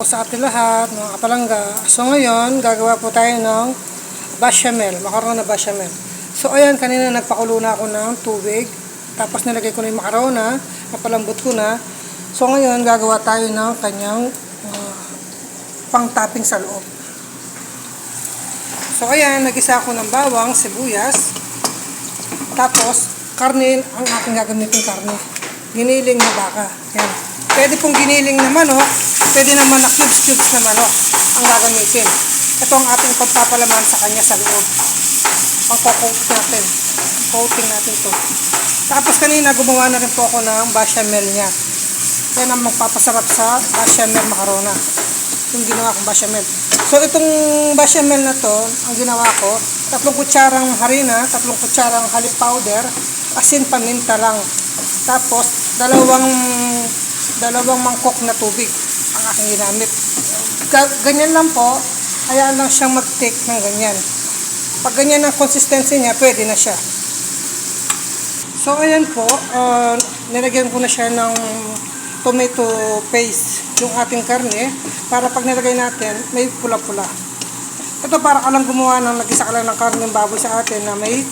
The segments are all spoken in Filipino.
sa ating lahat, mga kapalangga. So ngayon, gagawa po tayo ng bechamel, macarona bechamel. So ayan, kanina nagpakulo na ako ng tubig. Tapos nilagay ko na yung macarona, napalambot ko na. So ngayon, gagawa tayo ng kanyang pang-topping sa loob. So ayan, nag-isa ako ng bawang, sibuyas. Tapos, karne, ang aking gagamitin karne. Giniling na baka. Ayan. Pwede pong giniling na manok, pwede naman na cubes na manok ang gagamitin. Ito ang ating pagpapalaman sa kanya sa loob. Ang coat natin. Coating natin to. Tapos kanina gumawa na rin po ako ng bechamel niya. Yan ang magpapasarap sa bechamel macarona. Yung ginawa kong bechamel. So itong bechamel na to, ang ginawa ko, 3 kutsarang harina, 3 kutsarang halip powder, asin paminta lang. Tapos dalawang mangkok na tubig ang aking ginamit. Ganyan lang po, hayaan lang siyang mag-take ng ganyan. Pag ganyan ang consistency niya, pwede na siya. So ayan po, nilagyan ko na siya ng tomato paste, yung ating karne, para pag nilagay natin, may pula-pula. Ito para ka lang gumawa ng nag-isa ka lang ng karne ng baboy sa atin na may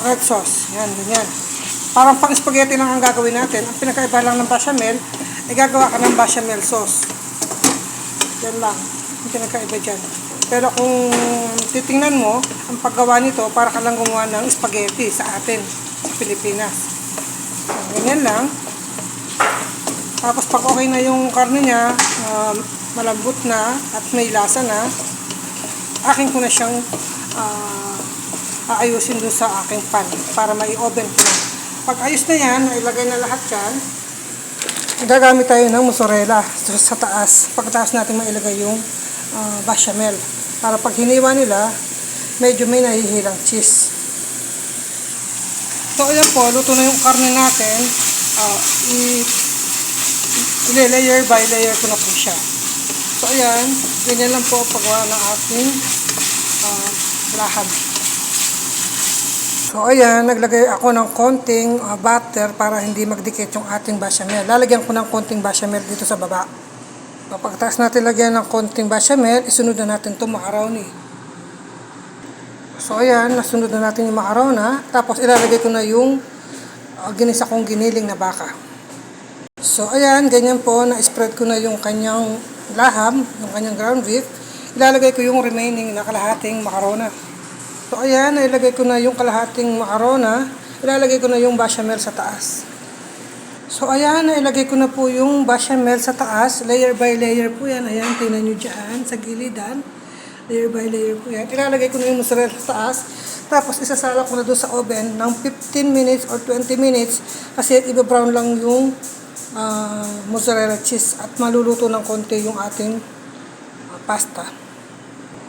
red sauce. Yan, ganyan. Parang pang spaghetti lang ang gagawin natin. Ang pinakaiba lang ng bechamel, ay gagawa ka ng bechamel sauce. Yan lang. Ang pinakaiba dyan. Pero kung titingnan mo, ang paggawa nito, para ka lang gumawa ng spaghetti sa atin, sa Pilipinas. Ganyan lang. Tapos pag okay na yung karne niya, malambot na at may lasa na, akin ko na siyang aayusin doon sa aking pan para mai-oven ko na. Pag ayos na yan, ilagay na lahat yan, gagamit tayo ng mozzarella sa taas. Pagkataas natin mailagay yung bechamel. Para pag hiniwa nila, medyo may nahihilang cheese. So ayan po, luto na yung karne natin. Layer by layer ko na po siya. So ayan, ganyan lang po paggawa ng ating laham. So ayan, naglagay ako ng konting butter para hindi magdikit yung ating bechamel. Lalagyan ko ng konting bechamel dito sa baba. Pagkatapos natin lagyan ng konting bechamel, isunod na natin itong macaroni. So ayan, nasunod na natin yung macarona. Tapos ilalagay ko na yung ginisa kong giniling na baka. So ayan, ganyan po, na-spread ko na yung kanyang laham, yung kanyang ground beef. Ilalagay ko yung remaining na kalahating macarona. So ayan, nailagay ko na yung kalahating macarona, ilalagay ko na yung bechamel sa taas. So ayan, nailagay ko na po yung bechamel sa taas, layer by layer po yan. Ayan, tingnan nyo dyan, sa gilidan. Layer by layer po yan. Ilalagay ko na yung mozzarella sa taas, tapos isasala ko na doon sa oven ng 15 minutes or 20 minutes kasi iba-brown lang yung mozzarella cheese at maluluto ng konti yung ating pasta.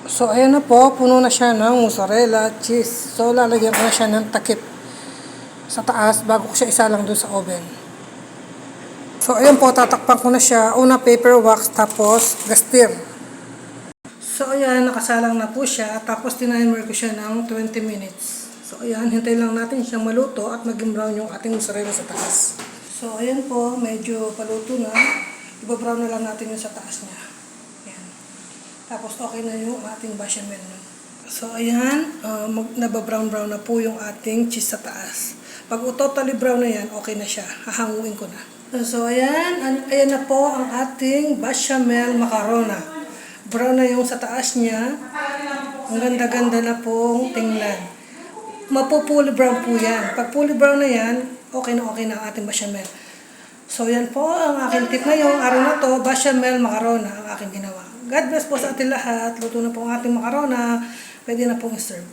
So, ayan na po, puno na siya ng mozzarella cheese. So, lalagyan ko na siya ng takip sa taas bago ko siya isalang doon sa oven. So, ayan po, tatakpan ko na siya. Una, paper wax, tapos gastir. So, ayan, nakasalang na po siya. Tapos, tinimer ko siya ng 20 minutes. So, ayan, hintayin lang natin siyang maluto at maging brown yung ating mozzarella sa taas. So, ayan po, medyo paluto na. Iba-brown na lang natin yung sa taas niya. Tapos okay na yung ating bechamel. So ayan, nababrown-brown na po yung ating cheese sa taas. Pag totally brown na yan, okay na siya. Hahanguin ko na. So ayan na po ang ating bechamel macarona. Brown na yung sa taas niya. Ang ganda-ganda na pong tingnan. Mapupuli brown po yan. Pag fully brown na yan, okay na ang ating bechamel. So yan po ang aking tip ngayong araw na to, bechamel macarona ang aking ginawa. God bless po sa ating lahat. Luto na po ang ating macarona. Pwede na pong i-serve.